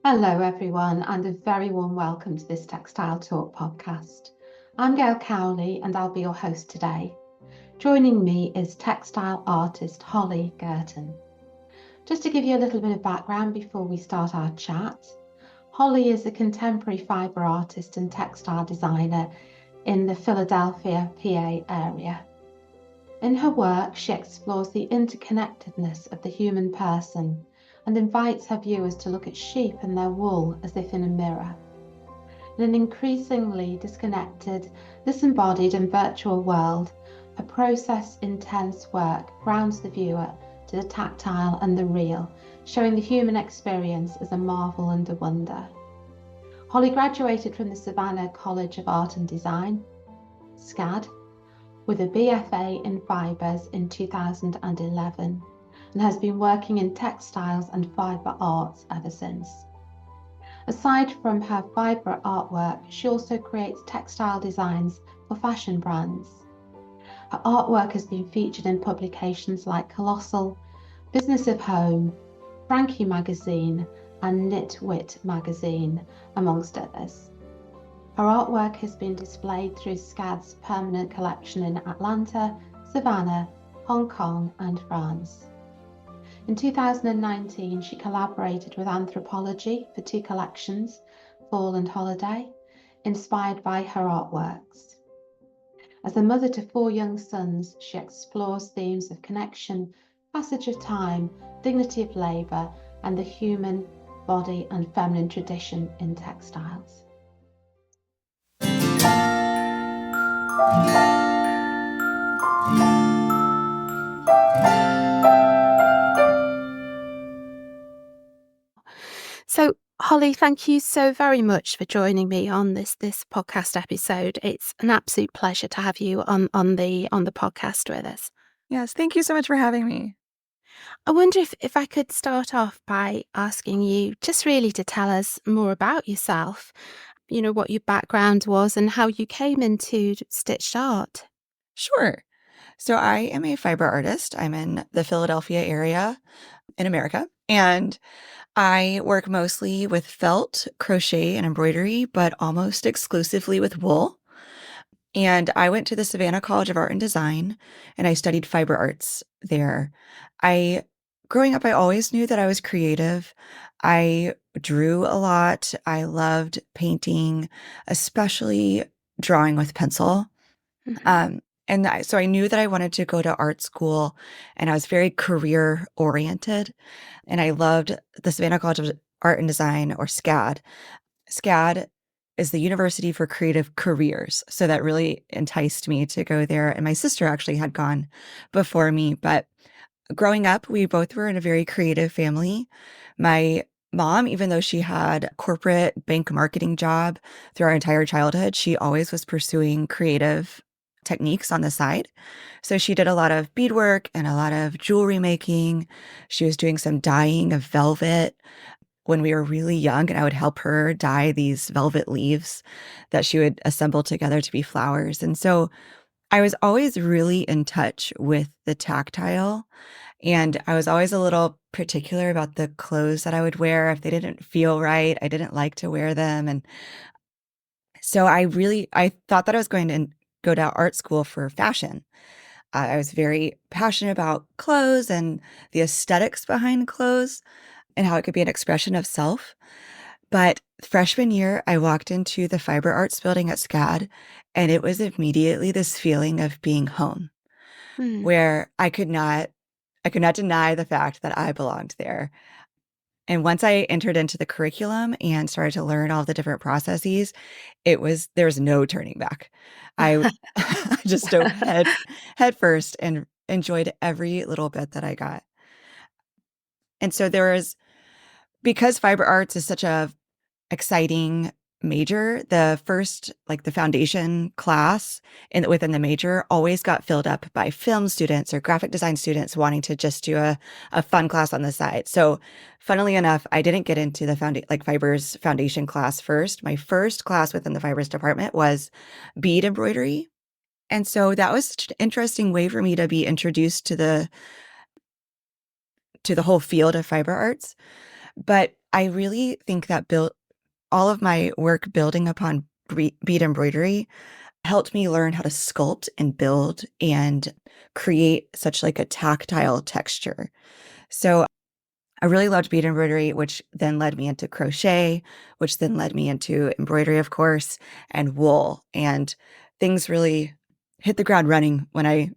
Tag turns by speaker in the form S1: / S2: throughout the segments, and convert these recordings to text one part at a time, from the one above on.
S1: Hello, everyone, and a very warm welcome to this Textile Talk podcast. I'm Gail Cowley, and I'll be your host today. Joining me is textile artist Holly Guertin. Just to give you a little bit of background before we start our chat, Holly is a contemporary fibre artist and textile designer in the Philadelphia, PA area. In her work, she explores the interconnectedness of the human person and invites her viewers to look at sheep and their wool as if in a mirror. In an increasingly disconnected, disembodied and virtual world, her process-intense work grounds the viewer to the tactile and the real, showing the human experience as a marvel and a wonder. Holly graduated from the Savannah College of Art and Design, SCAD, with a BFA in fibres in 2011. And has been working in textiles and fibre arts ever since. Aside from her fibre artwork, she also creates textile designs for fashion brands. Her artwork has been featured in publications like Colossal, Business of Home, Frankie magazine, and Knitwit magazine, amongst others. Her artwork has been displayed through SCAD's permanent collection in Atlanta, Savannah, Hong Kong, and France. In 2019, she collaborated with Anthropology for 2 collections, Fall and Holiday, inspired by her artworks. As a mother to 4 young sons, she explores themes of connection, passage of time, dignity of labour, and the human body and feminine tradition in textiles.
S2: So, Holly, thank you so very much for joining me on this podcast episode. It's an absolute pleasure to have you on the podcast with us.
S3: Yes, thank you so much for having me.
S2: I wonder if I could start off by asking you just really to tell us more about yourself, what your background was and how you came into stitched art.
S3: Sure. So I am a fiber artist. I'm in the Philadelphia area in America, and I work mostly with felt, crochet, and embroidery, but almost exclusively with wool. And I went to the Savannah College of Art and Design, and I studied fiber arts there. Growing up, I always knew that I was creative. I drew a lot. I loved painting, especially drawing with pencil.
S2: Mm-hmm.
S3: So I knew that I wanted to go to art school, and I was very career oriented. And I loved the Savannah College of Art and Design, or SCAD. SCAD is the University for Creative Careers. So that really enticed me to go there. And my sister actually had gone before me. But growing up, we both were in a very creative family. My mom, even though she had a corporate bank marketing job through our entire childhood, she always was pursuing creative techniques on the side. So she did a lot of beadwork and a lot of jewelry making. She was doing some dyeing of velvet when we were really young, and I would help her dye these velvet leaves that she would assemble together to be flowers. And so I was always really in touch with the tactile, and I was always a little particular about the clothes that I would wear. If they didn't feel right, I didn't like to wear them. And so I thought that I was going to go to art school for fashion. I was very passionate about clothes and the aesthetics behind clothes and how it could be an expression of self. But freshman year, I walked into the fiber arts building at SCAD, and it was immediately this feeling of being home, where I could not deny the fact that I belonged there. And once I entered into the curriculum and started to learn all the different processes, there was no turning back. I just dove head first and enjoyed every little bit that I got. And so because fiber arts is such a exciting major, the first, the foundation class within the major always got filled up by film students or graphic design students wanting to just do a fun class on the side. So funnily enough, I didn't get into the fibers foundation class first. My first class within the fibers department was bead embroidery. And so that was such an interesting way for me to be introduced to the whole field of fiber arts. But I really think that all of my work building upon bead embroidery helped me learn how to sculpt and build and create such like a tactile texture. So I really loved bead embroidery, which then led me into crochet, which then led me into embroidery, of course, and wool. And things really hit the ground running when I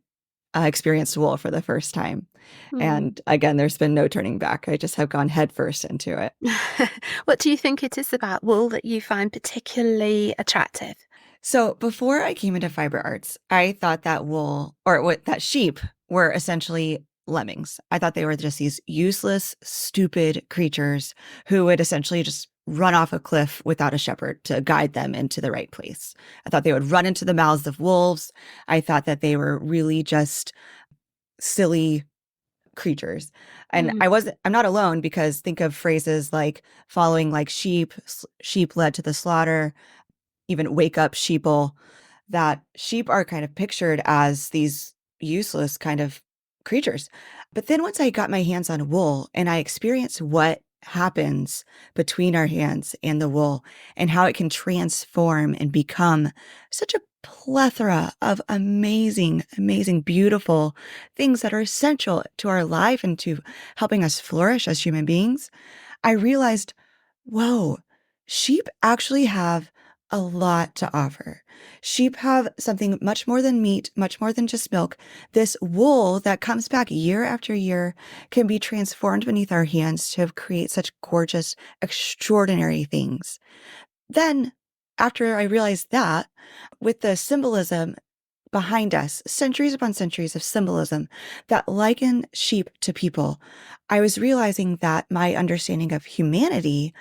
S3: experienced wool for the first time.
S2: Mm.
S3: And again, there's been no turning back. I just have gone headfirst into it.
S2: What do you think it is about wool that you find particularly attractive?
S3: So before I came into fiber arts, I thought that that sheep were essentially lemmings. I thought they were just these useless, stupid creatures who would essentially just run off a cliff without a shepherd to guide them into the right place. I thought they would run into the mouths of wolves. I thought that they were really just silly creatures. And
S2: Mm.
S3: I'm not alone, because think of phrases like following like sheep, sheep led to the slaughter, even wake up sheeple, that sheep are kind of pictured as these useless kind of creatures. But then once I got my hands on wool and I experienced what happens between our hands and the wool and how it can transform and become such a plethora of amazing, amazing, beautiful things that are essential to our life and to helping us flourish as human beings, I realized, whoa, sheep actually have a lot to offer. Sheep have something much more than meat, much more than just milk. This wool that comes back year after year can be transformed beneath our hands to create such gorgeous, extraordinary things. Then, after I realized that, with the symbolism behind us, centuries upon centuries of symbolism that liken sheep to people, I was realizing that my understanding of humanity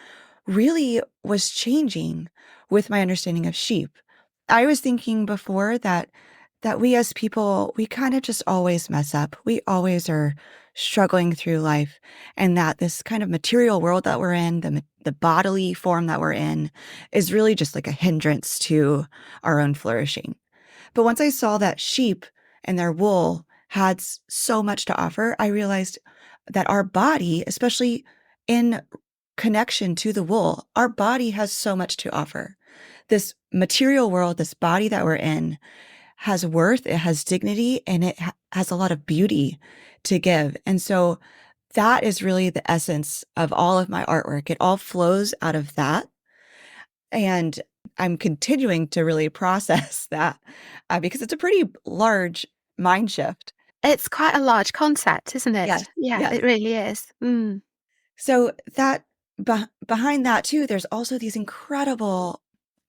S3: really was changing with my understanding of sheep. I was thinking before that we as people, we kind of just always mess up. We always are struggling through life, and that this kind of material world that we're in, the bodily form that we're in, is really just like a hindrance to our own flourishing. But once I saw that sheep and their wool had so much to offer, I realized that our body, especially in connection to the wool, our body has so much to offer. This material world, this body that we're in, has worth, it has dignity, and it has a lot of beauty to give. And so that is really the essence of all of my artwork. It all flows out of that. And I'm continuing to really process that because it's a pretty large mind shift.
S2: It's quite a large concept, isn't
S3: Yes,
S2: it? Yeah,
S3: yes.
S2: it really is. Mm.
S3: So that behind that too, there's also these incredible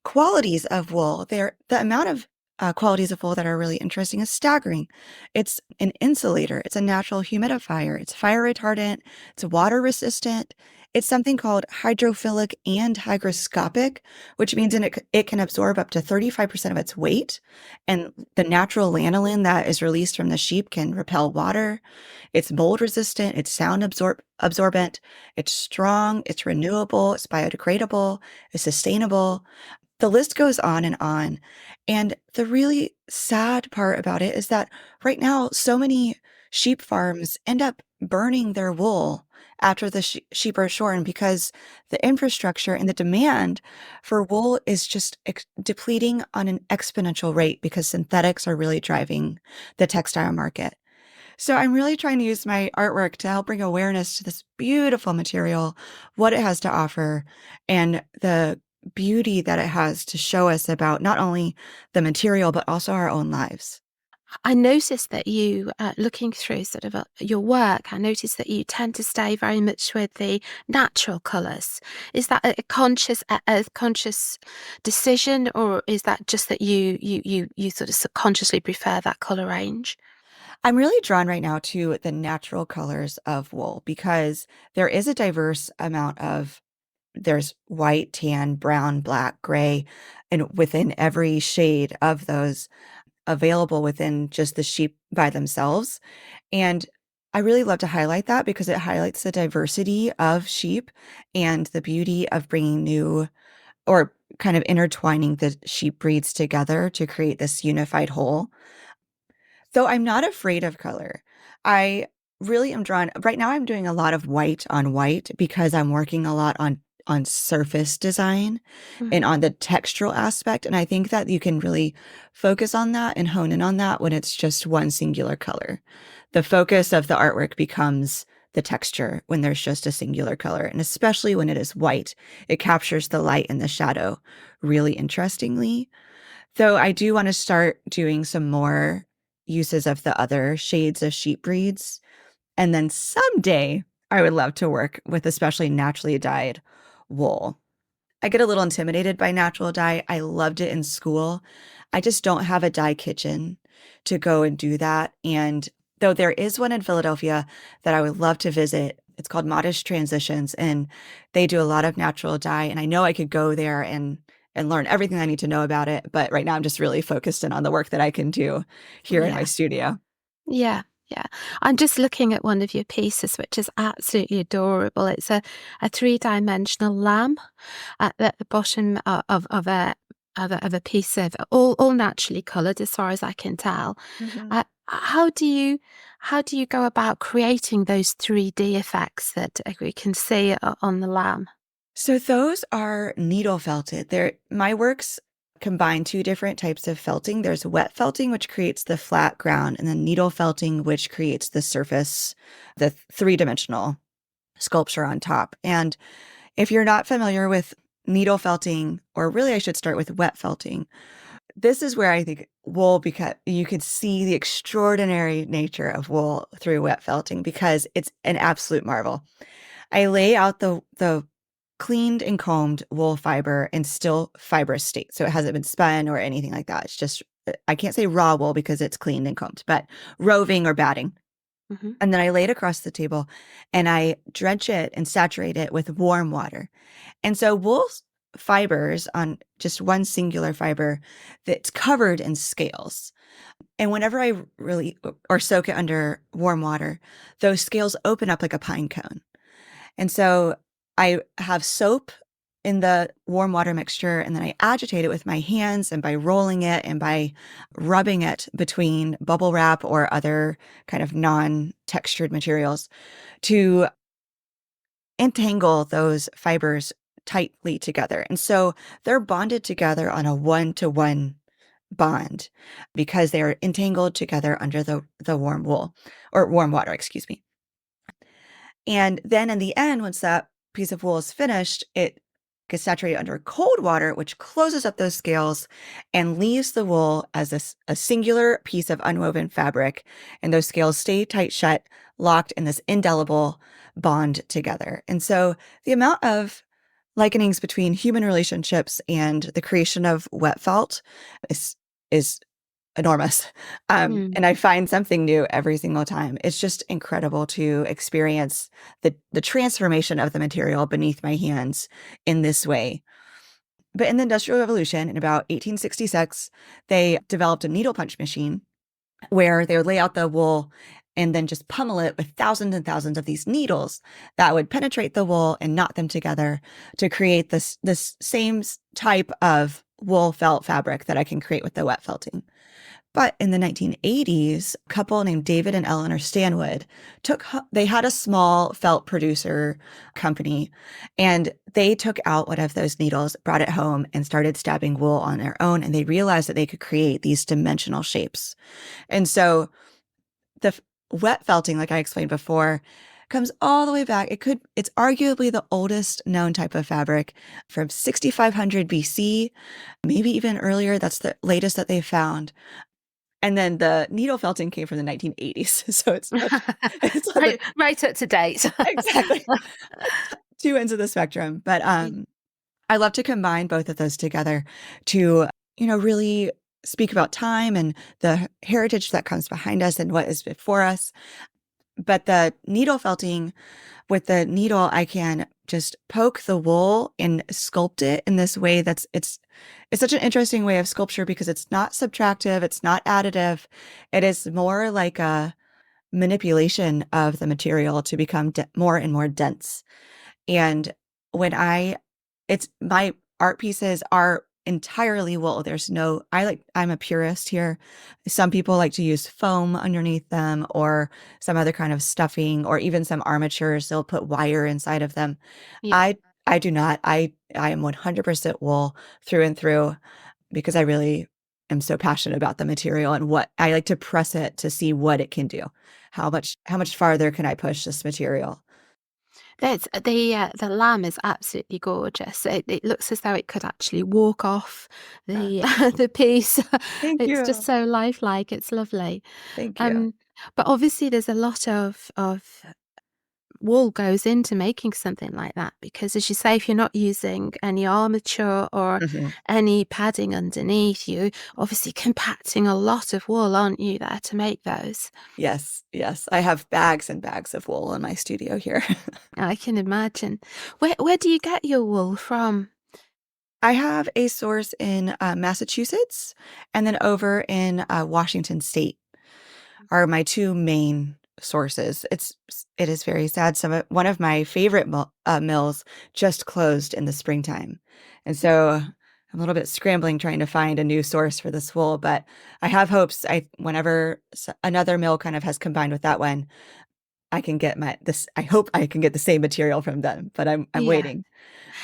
S3: qualities of wool. The amount of qualities of wool that are really interesting is staggering. It's an insulator. It's a natural humidifier. It's fire retardant. It's water resistant. It's something called hydrophilic and hygroscopic, which means it can absorb up to 35% of its weight. And the natural lanolin that is released from the sheep can repel water. It's mold resistant. It's sound absorbent. It's strong. It's renewable. It's biodegradable. It's sustainable. The list goes on and on. And the really sad part about it is that right now, so many sheep farms end up burning their wool after the sheep are shorn, because the infrastructure and the demand for wool is just depleting on an exponential rate, because synthetics are really driving the textile market. So I'm really trying to use my artwork to help bring awareness to this beautiful material, what it has to offer, and the beauty that it has to show us about not only the material, but also our own lives.
S2: I noticed that you, looking through sort of your work, I noticed that you tend to stay very much with the natural colours. Is that a conscious decision, or is that just that you sort of subconsciously prefer that colour range?
S3: I'm really drawn right now to the natural colors of wool, because there is a diverse amount of there's white, tan, brown, black, gray, and within every shade of those available within just the sheep by themselves. And I really love to highlight that, because it highlights the diversity of sheep and the beauty of bringing new, or kind of intertwining the sheep breeds together to create this unified whole. Though I'm not afraid of color. I really am drawn right now. I'm doing a lot of white on white because I'm working a lot on surface design and
S2: Mhm.
S3: on the textural aspect. And I think that you can really focus on that and hone in on that when it's just one singular color. The focus of the artwork becomes the texture when there's just a singular color. And especially when it is white, it captures the light and the shadow really interestingly. Though I do want to start doing some more uses of the other shades of sheep breeds. And then someday I would love to work with especially naturally dyed wool. I get a little intimidated by natural dye. I loved it in school. I just don't have a dye kitchen to go and do that. And though there is one in Philadelphia that I would love to visit, it's called Modest Transitions, and they do a lot of natural dye. And I know I could go there and learn everything I need to know about it. But right now I'm just really focused in on the work that I can do here in my
S2: Yeah.
S3: studio.
S2: Yeah. Yeah. I'm just looking at one of your pieces, which is absolutely adorable. It's a three-dimensional lamb at the bottom of a piece of all naturally coloured, as far as I can tell.
S3: Mhm.
S2: How do you go about creating those 3D effects that we can see on the lamb?
S3: So those are needle felted. My works combine two different types of felting. There's wet felting, which creates the flat ground, and then needle felting, which creates the surface, the three-dimensional sculpture on top. And if you're not familiar with needle felting, or really I should start with wet felting, this is where I think wool, because you could see the extraordinary nature of wool through wet felting because it's an absolute marvel. I lay out the cleaned and combed wool fiber in still fibrous state. So it hasn't been spun or anything like that. It's just, I can't say raw wool because it's cleaned and combed, but roving or batting.
S2: Hmm.
S3: And then I lay it across the table and I drench it and saturate it with warm water. And so wool fibers on just one singular fiber that's covered in scales. And whenever I really or soak it under warm water, those scales open up like a pine cone. And so I have soap in the warm water mixture, and then I agitate it with my hands and by rolling it and by rubbing it between bubble wrap or other kind of non-textured materials to entangle those fibers tightly together. And so they're bonded together on a one-to-one bond because they are entangled together under the warm wool or warm water, excuse me. And then in the end, once that piece of wool is finished, it gets saturated under cold water, which closes up those scales and leaves the wool as a singular piece of unwoven fabric. And those scales stay tight shut, locked in this indelible bond together. And so the amount of likenings between human relationships and the creation of wet felt is enormous.
S2: Mm.
S3: And I find something new every single time. It's just incredible to experience the transformation of the material beneath my hands in this way. But in the Industrial Revolution, in about 1866, they developed a needle punch machine where they would lay out the wool and then just pummel it with thousands and thousands of these needles that would penetrate the wool and knot them together to create this same type of wool felt fabric that I can create with the wet felting. But in the 1980s, a couple named David and Eleanor Stanwood they had a small felt producer company, and they took out one of those needles, brought it home, and started stabbing wool on their own. And they realized that they could create these dimensional shapes. And so the wet felting, like I explained before, comes all the way back. It's arguably the oldest known type of fabric from 6500 BC, maybe even earlier. That's the latest that they found. And then the needle felting came from the 1980s. So it's on the
S2: Right up to date.
S3: exactly two ends of the spectrum. But I love to combine both of those together to, really speak about time and the heritage that comes behind us and what is before us. But the needle felting, with the needle, I can just poke the wool and sculpt it in this way it's such an interesting way of sculpture because it's not subtractive, it's not additive. It is more like a manipulation of the material to become more and more dense. And when it's my art pieces are entirely wool. I'm a purist here. Some people like to use foam underneath them or some other kind of stuffing or even some armatures. They'll put wire inside of them.
S2: Yeah.
S3: I do not. I am 100% wool through and through because I really am so passionate about the material and what I like to press it to see what it can do. How much farther can I push this material?
S2: That's the lamb is absolutely gorgeous. It looks as though it could actually walk off the the piece.
S3: Thank
S2: It's just
S3: you.
S2: so lifelike. It's lovely.
S3: Thank you.
S2: But obviously there's a lot of wool goes into making something like that because, as you say, if you're not using any armature or
S3: Mhm.
S2: any padding underneath, you obviously compacting a lot of wool, aren't you, there to make those?
S3: Yes, yes. I have bags and bags of wool in my studio here.
S2: I can imagine. Where do you get your wool from?
S3: I have a source in Massachusetts and then over in Washington State are my two main sources. It is very sad. One of my favorite mills just closed in the springtime, and so I'm a little bit scrambling trying to find a new source for this wool. But I have hopes. Whenever another mill kind of has combined with that one, I can get this. I hope I can get the same material from them. But I'm
S2: Yeah.
S3: waiting.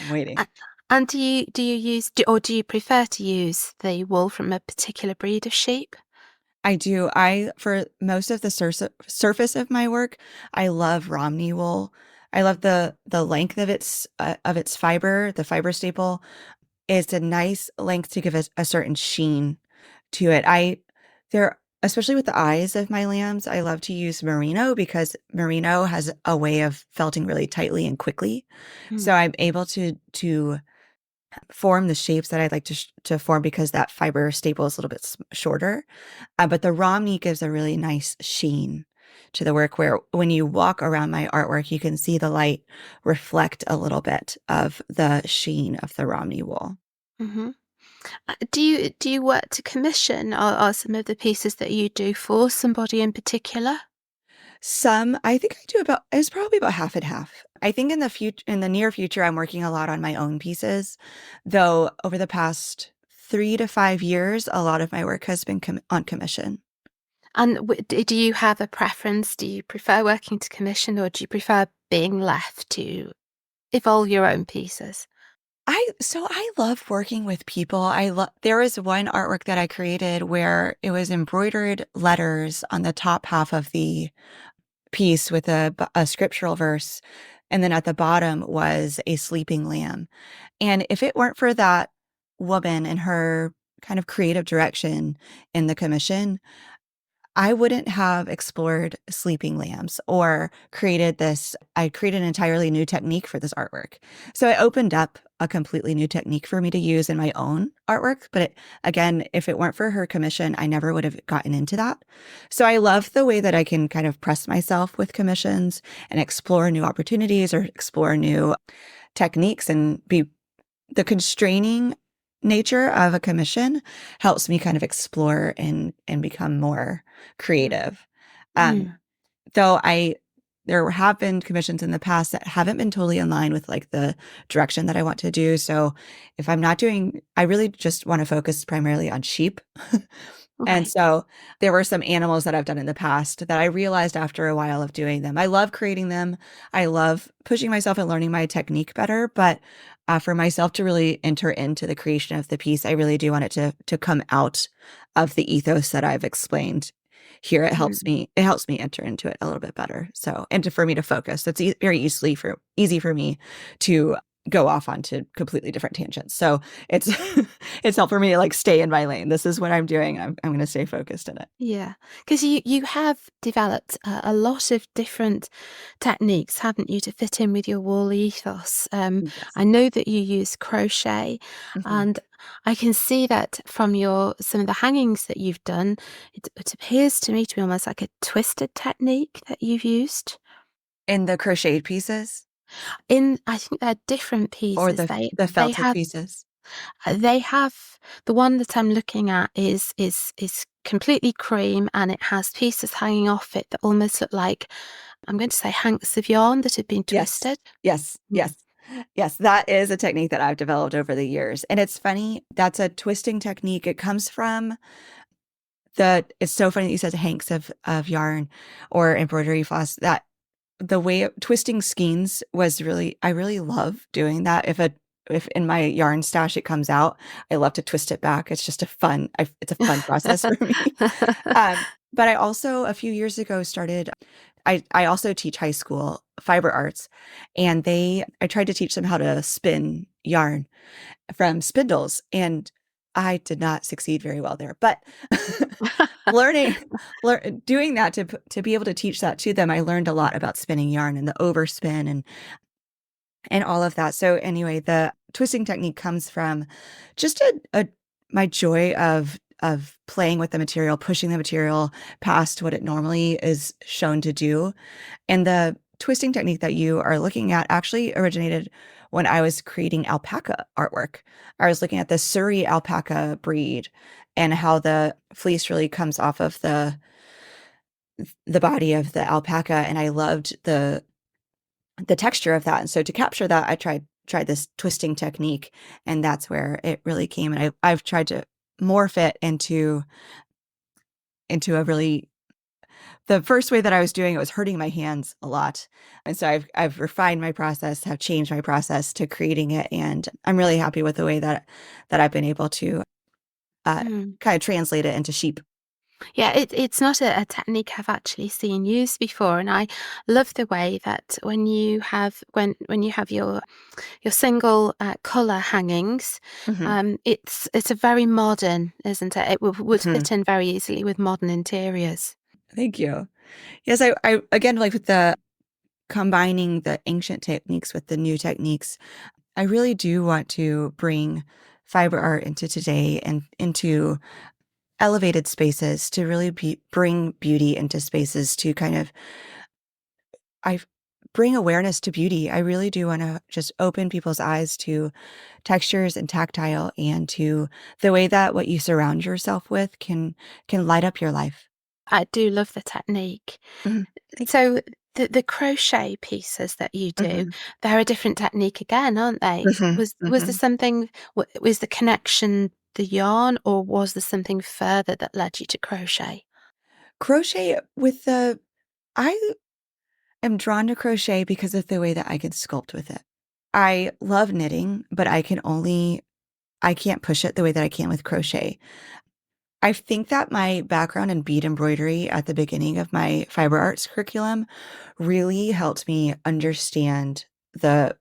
S3: I'm waiting.
S2: A- And do you prefer to use the wool from a particular breed of sheep?
S3: I do. For most of the surface of my work, I love Romney wool. I love the length of its fiber. The fiber staple is a nice length to give a certain sheen to it. Especially with the eyes of my lambs, I love to use merino because merino has a way of felting really tightly and quickly.
S2: Hmm.
S3: So I'm able to form the shapes that I'd like to form because that fiber staple is a little bit shorter. But the Romney gives a really nice sheen to the work where when you walk around my artwork, you can see the light reflect a little bit of the sheen of the Romney wool.
S2: Hmm. Do you work to commission? Are some of the pieces that you do for somebody in particular?
S3: I think it's probably about half and half. I think in the near future, I'm working a lot on my own pieces, though over the past 3 to 5 years, a lot of my work has been on commission.
S2: And do you have a preference? Do you prefer working to commission or do you prefer being left to evolve your own pieces?
S3: I love working with people. There was one artwork that I created where it was embroidered letters on the top half of the piece with a scriptural verse, and then at the bottom was a sleeping lamb. And if it weren't for that woman and her kind of creative direction in the commission, I wouldn't have explored sleeping lambs or I created an entirely new technique for this artwork. So it opened up a completely new technique for me to use in my own artwork. But again, if it weren't for her commission, I never would have gotten into that. So I love the way that I can kind of press myself with commissions and explore new opportunities or explore new techniques and be the constraining nature of a commission helps me kind of explore and become more creative. Um,
S2: Mm.
S3: though there have been commissions in the past that haven't been totally in line with like the direction that I want to do. So if I'm not doing, I really just want to focus primarily on sheep. And
S2: Right.
S3: so there were some animals that I've done in the past that I realized after a while of doing them. I love creating them. I love pushing myself and learning my technique better. But for myself to really enter into the creation of the piece, I really do want it to come out of the ethos that I've explained here.
S2: Mm.
S3: It helps me enter into it a little bit better. So, and for me to focus, it's very easy for me to go off onto completely different tangents. So it's it's helpful for me to like stay in my lane. This is what I'm doing. I'm going to stay focused in it.
S2: Yeah, because you have developed a lot of different techniques, haven't you, to fit in with your wool ethos?
S3: Yes.
S2: I know that you use crochet,
S3: Mhm.
S2: and I can see that from your some of the hangings that you've done. It appears to me to be almost like a twisted technique that you've used.
S3: In the crocheted pieces
S2: I think they're different
S3: or
S2: pieces.
S3: the
S2: They
S3: felted
S2: have
S3: pieces.
S2: They have the one that I'm looking at is completely cream, and it has pieces hanging off it that almost look like, I'm going to say, hanks of yarn that have been
S3: Yes.
S2: twisted.
S3: Yes.
S2: Mm.
S3: Yes. Yes, that is a technique that I've developed over the years. And it's funny, that's a twisting technique. It comes from it's so funny that you said hanks of yarn or embroidery floss. That the way twisting skeins was really, I really love doing that. If in my yarn stash it comes out, I love to twist it back. It's just it's a fun process for me. But I also a few years ago started. I also teach high school fiber arts, and I tried to teach them how to spin yarn from spindles, and I did not succeed very well there. But learning, doing that to be able to teach that to them, I learned a lot about spinning yarn and the overspin and all of that. So anyway, the twisting technique comes from just my joy of playing with the material, pushing the material past what it normally is shown to do. And the twisting technique that you are looking at actually originated when I was creating alpaca artwork. I was looking at the Surrey alpaca breed and how the fleece really comes off of the body of the alpaca, and I loved the texture of that. And so to capture that, I tried this twisting technique, and that's where it really came. And I've tried to morph it into a really the first way that I was doing it was hurting my hands a lot. And so I've refined my process, have changed my process to creating it, and I'm really happy with the way that I've been able to kind of translate it into sheep.
S2: Yeah, it's not a technique I've actually seen used before, and I love the way that when you have your single color hangings,
S3: Mhm.
S2: it's a very modern, isn't it? It would
S3: Mhm.
S2: fit in very easily with modern interiors.
S3: Thank you. Yes, I again, like with the combining the ancient techniques with the new techniques, I really do want to bring fiber art into today and into elevated spaces to really bring beauty into spaces to kind of I bring awareness to beauty. I really do want to just open people's eyes to textures and tactile, and to the way that what you surround yourself with can light up your life.
S2: I do love the technique.
S3: Mhm. Thank
S2: So the crochet pieces that you
S3: you.
S2: do,
S3: Mhm.
S2: they're a different technique again, aren't they?
S3: Mhm.
S2: Was there
S3: Mhm.
S2: something, was the connection the yarn, or was there something further that led you to crochet?
S3: Crochet with the I am drawn to crochet because of the way that I can sculpt with it. I love knitting, but I can't push it the way that I can with crochet. I think that my background in bead embroidery at the beginning of my fiber arts curriculum really helped me understand the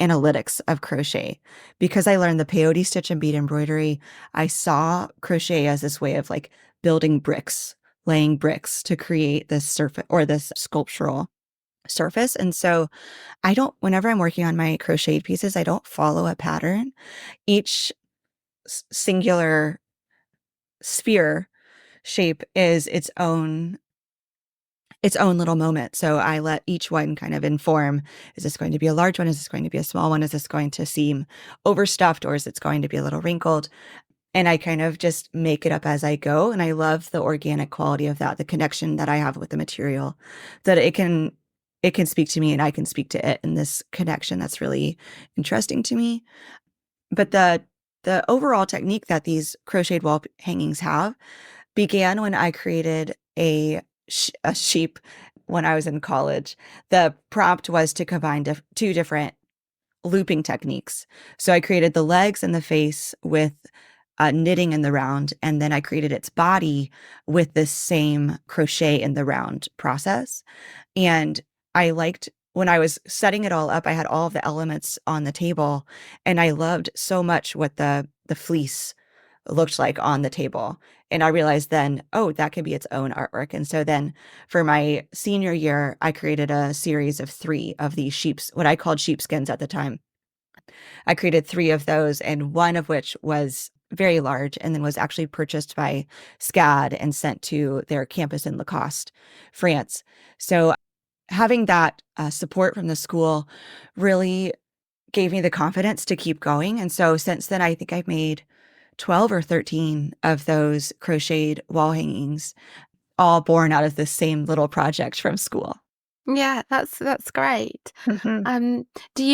S3: analytics of crochet. Because I learned the peyote stitch and bead embroidery, I saw crochet as this way of like building bricks, laying bricks to create this surface or this sculptural surface. And so whenever I'm working on my crocheted pieces, I don't follow a pattern. Each singular sphere shape is its own little moment. So I let each one kind of inform, is this going to be a large one? Is this going to be a small one? Is this going to seem overstuffed, or is it going to be a little wrinkled? And I kind of just make it up as I go. And I love the organic quality of that, the connection that I have with the material, that it can speak to me and I can speak to it in this connection that's really interesting to me. But the overall technique that these crocheted wall hangings have began when I created a sheep when I was in college. The prompt was to combine two different looping techniques. So I created the legs and the face with knitting in the round, and then I created its body with this same crochet in the round process. And I liked when I was setting it all up, I had all of the elements on the table, and I loved so much what the fleece looked like on the table. And I realized then, oh, that could be its own artwork. And so then for my senior year, I created a series of 3 of these what I called sheepskins at the time. I created 3 of those, and one of which was very large and then was actually purchased by SCAD and sent to their campus in Lacoste, France. So having that support from the school really gave me the confidence to keep going. And so since then, I think I've made 12 or 13 of those crocheted wall hangings, all born out of this same little project from school.
S2: Yeah, that's great.
S3: Mhm.
S2: Do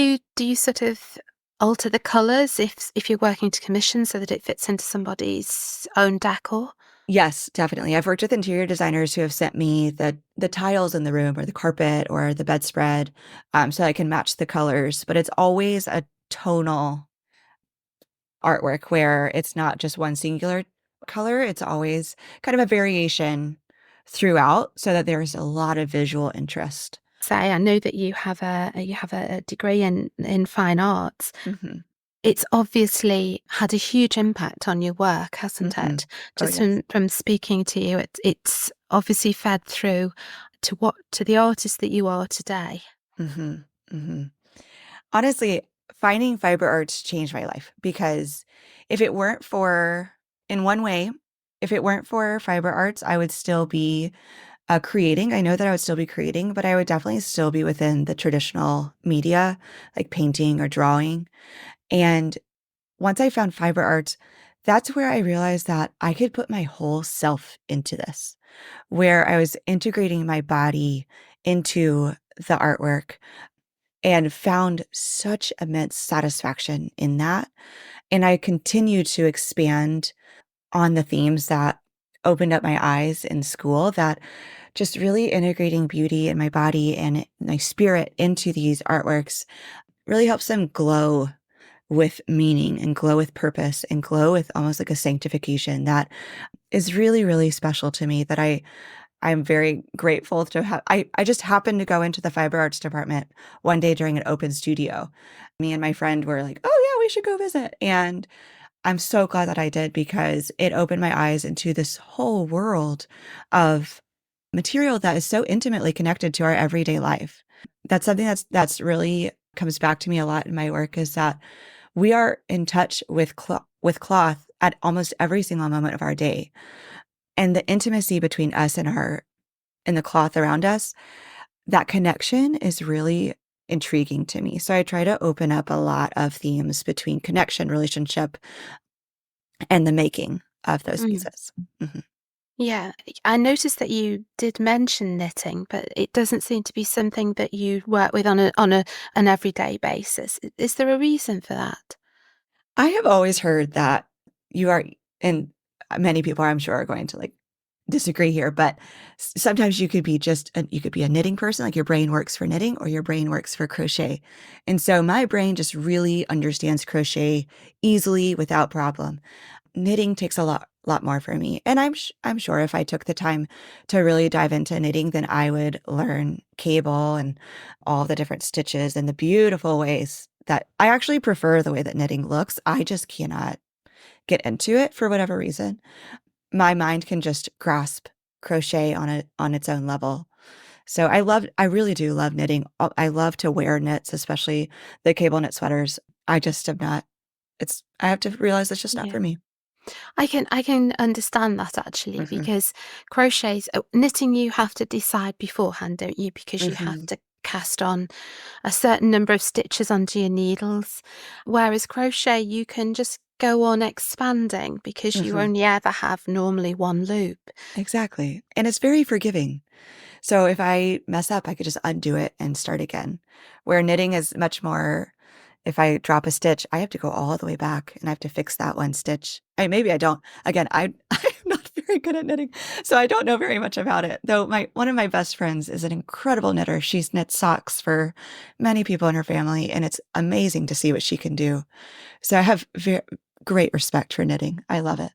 S2: you sort of alter the colours if you're working to commission so that it fits into somebody's own decor?
S3: Yes, definitely. I've worked with interior designers who have sent me the tiles in the room or the carpet or the bedspread, so I can match the colors, but it's always a tonal artwork where it's not just one singular color, it's always kind of a variation throughout so that there's a lot of visual interest.
S2: Say, I know that you have a degree in fine arts.
S3: Mhm,
S2: It's obviously had a huge impact on your work, hasn't
S3: mhm.
S2: it?
S3: Oh,
S2: Just
S3: yes.
S2: from speaking to you, it's obviously fed through to the artist that you are today.
S3: Mhm, mhm. Honestly, finding fiber arts changed my life because if it weren't for in one way, if it weren't for fiber arts, I would still be, creating. I know that I would still be creating, but I would definitely still be within the traditional media, like painting or drawing, and once I found fiber arts, that's where I realized that I could put my whole self into this, where I was integrating my body into the artwork and found such immense satisfaction in that. And I continued to expand on the themes that opened up my eyes in school that just really integrating beauty in my body and my spirit into these artworks really helps them glow with meaning and glow with purpose and glow with almost like a sanctification that is really, really special to me that I'm very grateful to have. I just happened to go into the fiber arts department one day during an open studio. Me and my friend were like, "Oh yeah, we should go visit." And I'm so glad that I did because it opened my eyes into this whole world of material that is so intimately connected to our everyday life. That's something that's really comes back to me a lot in my work is that we are in touch with cloth at almost every single moment of our day. And the intimacy between us and the cloth around us, that connection is really intriguing to me. So I try to open up a lot of themes between connection, relationship, and the making of those
S2: Mm.
S3: pieces. Mhm.
S2: Yeah, I noticed that you did mention knitting, but it doesn't seem to be something that you work with on an everyday basis. Is there a reason for that?
S3: I have always heard that you are and many people I'm sure are going to like disagree here, but sometimes you could be you could be a knitting person, like your brain works for knitting or your brain works for crochet. And so my brain just really understands crochet easily without problem. Knitting takes a lot more for me. And I'm sure if I took the time to really dive into knitting, then I would learn cable and all the different stitches and the beautiful ways that I actually prefer the way that knitting looks. I just cannot get into it for whatever reason. My mind can just grasp crochet on its own level. So I really do love knitting. I love to wear knits, especially the cable knit sweaters. I just am not I have to realize it's just not
S2: Yeah.
S3: for me.
S2: I can understand that actually
S3: Mhm.
S2: because knitting you have to decide beforehand, don't you? Because you have
S3: Mhm.
S2: to cast on a certain number of stitches onto your needles. Whereas crochet, you can just go on expanding because you
S3: Mhm.
S2: only ever have normally one loop.
S3: Exactly, and it's very forgiving. So if I mess up, I could just undo it and start again. Where knitting is much more if I drop a stitch, I have to go all the way back and I have to fix that one stitch. Maybe I don't. Again, I'm not very good at knitting, so I don't know very much about it. Though my one of my best friends is an incredible knitter. She's knit socks for many people in her family, and it's amazing to see what she can do. So I have great respect for knitting. I love it.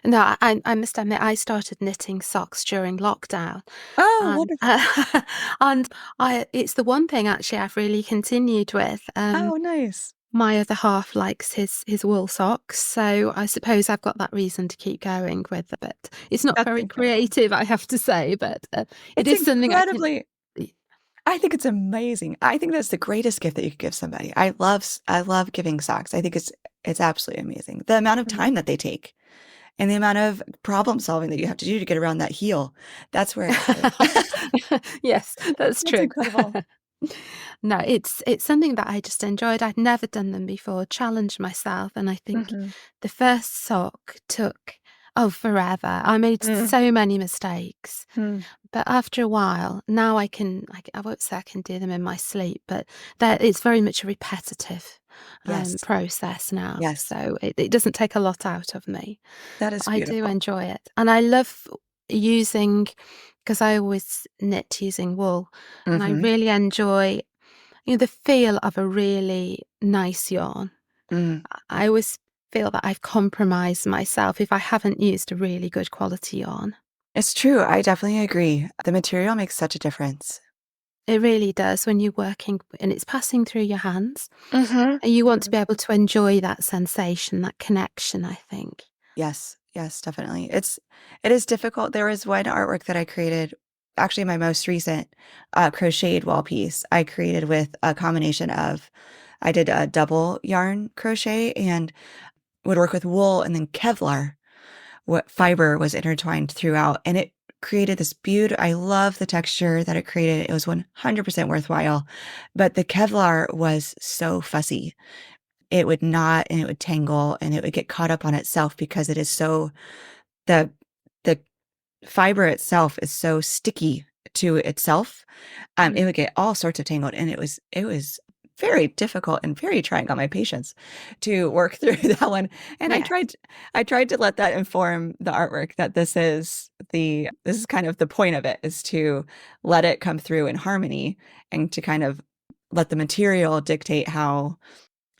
S2: No, I must admit, I started knitting socks during lockdown,
S3: Oh,
S2: and
S3: wonderful.
S2: and it's the one thing actually I've really continued with.
S3: Oh, nice.
S2: My other half likes his wool socks, so I suppose I've got that reason to keep going with it. But it's not
S3: That's
S2: very
S3: incredible.
S2: creative, I have to say, but it
S3: It's
S2: is something I can.
S3: incredibly I think it's amazing. I think that's the greatest gift that you could give somebody. I love giving socks. I think it's absolutely amazing. The amount of time that they take and the amount of problem solving that you have to do to get around that heel. That's where
S2: Yes, that's
S3: that's
S2: true.
S3: incredible.
S2: No, it's something that I just enjoyed. I'd never done them before, challenged myself, and I think
S3: Mhm.
S2: the first sock took Oh, forever. I made
S3: Mm.
S2: so many mistakes.
S3: Mm.
S2: But after a while, now I won't say I can do them in my sleep, but it's very much a repetitive
S3: Yes.
S2: process now.
S3: Yes.
S2: So it doesn't take a lot out of me.
S3: That
S2: But
S3: is
S2: I do
S3: beautiful.
S2: enjoy it. And I love using, because I always knit using wool, and I
S3: Mhm.
S2: really enjoy, the feel of a really nice yarn.
S3: Mm.
S2: I always feel that I've compromised myself if I haven't used a really good quality yarn.
S3: It's true, I definitely agree. The material makes such a difference.
S2: It really does when you're working and it's passing through your hands,
S3: Mhm.
S2: and you want to be able to enjoy that sensation, that connection, I think.
S3: Yes, yes, definitely. It is difficult. There was one artwork that I created, actually my most recent crocheted wall piece. I created with a combination of, I did a double yarn crochet and would work with wool and then Kevlar. What fiber was intertwined throughout, and it created this beautiful. I love the texture that it created. It was 100% worthwhile, but the Kevlar was so fussy. It would knot and it would tangle and it would get caught up on itself because it is so the the fiber itself is so sticky to itself. It
S2: Mm.
S3: would get all sorts of tangled, and it was very difficult and very trying on my patience to work through that one. And
S2: Yeah.
S3: I tried to let that inform the artwork that this is kind of the point of it, is to let it come through in harmony and to kind of let the material dictate how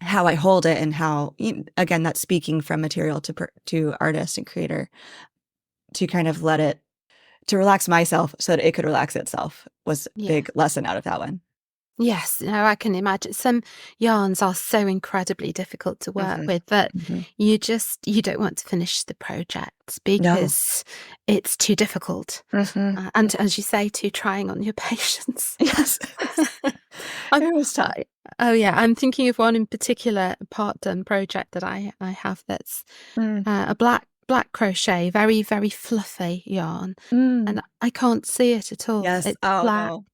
S3: I hold it and how, again, that's speaking from material to artist and creator, to kind of let it, to relax myself so that it could relax itself, was a
S2: Yeah.
S3: big lesson out of that one.
S2: Yes, no, I can imagine. Some yarns are so incredibly difficult to work
S3: Mhm,
S2: with that
S3: mhm.
S2: you don't want to finish the project
S3: No.
S2: because it's too difficult.
S3: Mhm.
S2: And as you say, too trying on your patience.
S3: Yes.
S2: I'm,
S3: It was tough.
S2: oh yeah, I'm thinking of one in particular, a part done project that I have that's
S3: Mm,
S2: a black crochet, very very fluffy yarn,
S3: mm.
S2: and I can't see it at all.
S3: Yes.
S2: It's
S3: Oh,
S2: black.
S3: no.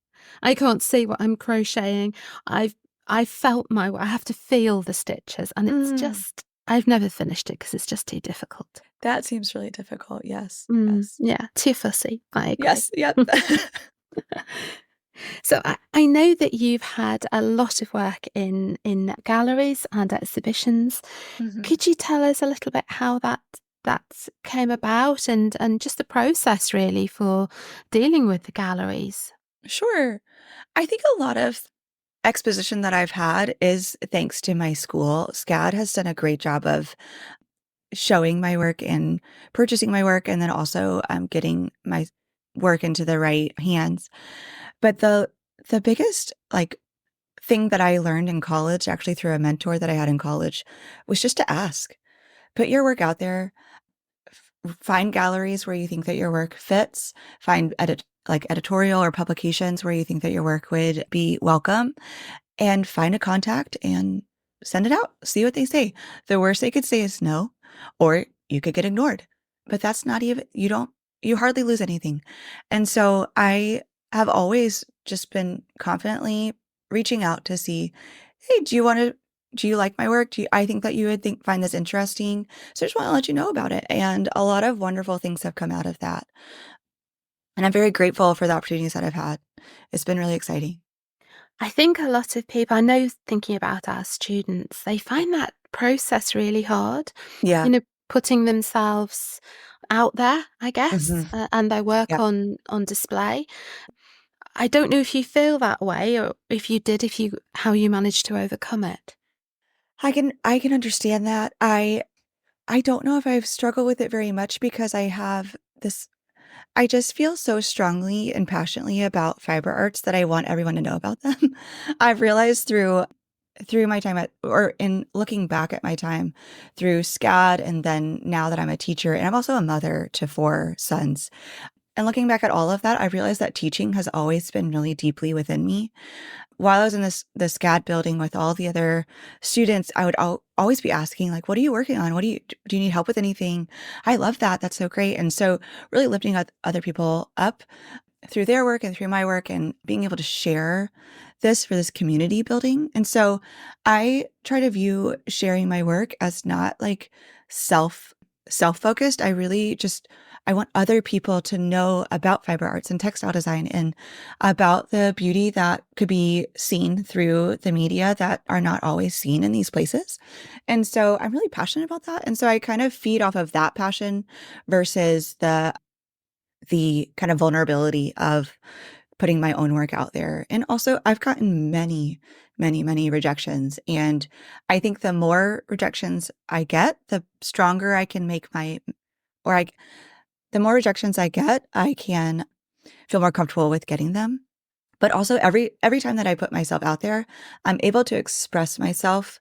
S2: I can't see what I'm crocheting. I've I felt I have to feel the stitches, and it's
S3: Mm.
S2: just I've never finished it because it's just too difficult.
S3: That seems really difficult. Yes, yes.
S2: Yeah, too fussy. I agree.
S3: Yes, yep.
S2: So I know that you've had a lot of work in galleries and exhibitions.
S3: Mhm.
S2: Could you tell us a little bit how that came about and just the process really for dealing with the galleries?
S3: Sure. I think a lot of exposition that I've had is thanks to my school. SCAD has done a great job of showing my work and purchasing my work, and then also getting my work into the right hands. But the biggest thing that I learned in college, actually through a mentor that I had in college, was just to ask. Put your work out there. Find galleries where you think that your work fits. Find editorial or publications where you think that your work would be welcome, and find a contact and send it out. See what they say. The worst they could say is no, or you could get ignored. But that's not even, you hardly lose anything. And so I have always just been confidently reaching out to see, hey, do you like my work? I think that you would find this interesting. So I just want to let you know about it. And a lot of wonderful things have come out of that. And I'm very grateful for the opportunities that I've had. It's been really exciting.
S2: I think a lot of people, I know thinking about our students, they find that process really hard,
S3: Yeah.
S2: putting themselves out there, I guess,
S3: Hmm.
S2: and their work
S3: Yeah.
S2: on display. I don't know if you feel that way or if you did, how you managed to overcome it.
S3: I can understand that. I don't know if I've struggled with it very much because I just feel so strongly and passionately about fiber arts that I want everyone to know about them. I've realized through my time or in looking back at my time through SCAD, and then now that I'm a teacher and I'm also a mother to 4 sons. And looking back at all of that, I realized that teaching has always been really deeply within me. While I was in the SCAD building with all the other students, I would always be asking, like, what are you working on? Do you need help with anything? I love that. That's so great. And so really lifting other people up through their work and through my work and being able to share this for this community building. And so I try to view sharing my work as not like self. self-focused. I want other people to know about fiber arts and textile design and about the beauty that could be seen through the media that are not always seen in these places. And so I'm really passionate about that. And so I kind of feed off of that passion versus the kind of vulnerability of putting my own work out there. And also I've gotten many, many, many rejections. And I think the more rejections I get, the stronger I can make or I, the more rejections I get, I can feel more comfortable with getting them. But also every time that I put myself out there, I'm able to express myself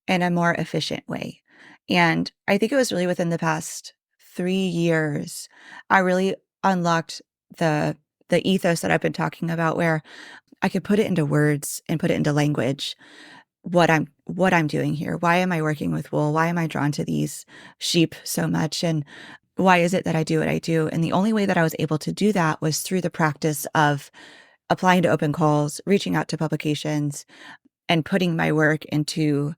S3: in a more efficient way. And I think it was really within the past 3 years, I really unlocked the ethos that I've been talking about, where I could put it into words and put it into language. What I'm doing here. Why am I working with wool? Why am I drawn to these sheep so much? And why is it that I do what I do? And the only way that I was able to do that was through the practice of applying to open calls, reaching out to publications, and putting my work into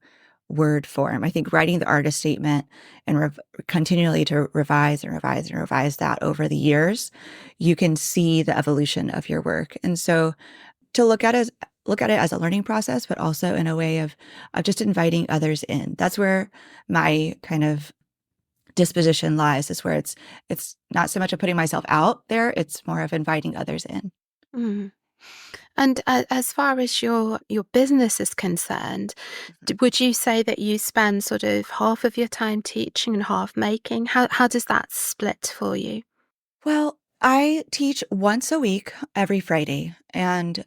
S3: word form. I think writing the artist statement and continually to revise and revise and revise that over the years, you can see the evolution of your work. And so to look at it as a learning process, but also in a way of just inviting others in. That's where my kind of disposition lies, is where it's not so much of putting myself out there, it's more of inviting others in.
S2: Mm. And as far as your business is concerned, would you say that you spend sort of half of your time teaching and half making? How does that split for you?
S3: Well, I teach once a week every Friday, and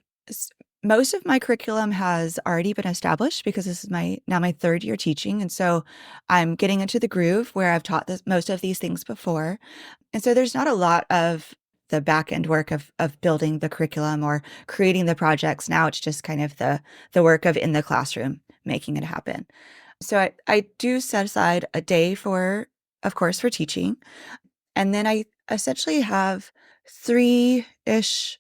S3: most of my curriculum has already been established because this is my third year teaching. And so I'm getting into the groove where I've taught most of these things before. And so there's not a lot of the back end work of building the curriculum or creating the projects. Now it's just kind of the work of in the classroom, making it happen. So I do set aside a day of course, for teaching. And then I essentially have 3-ish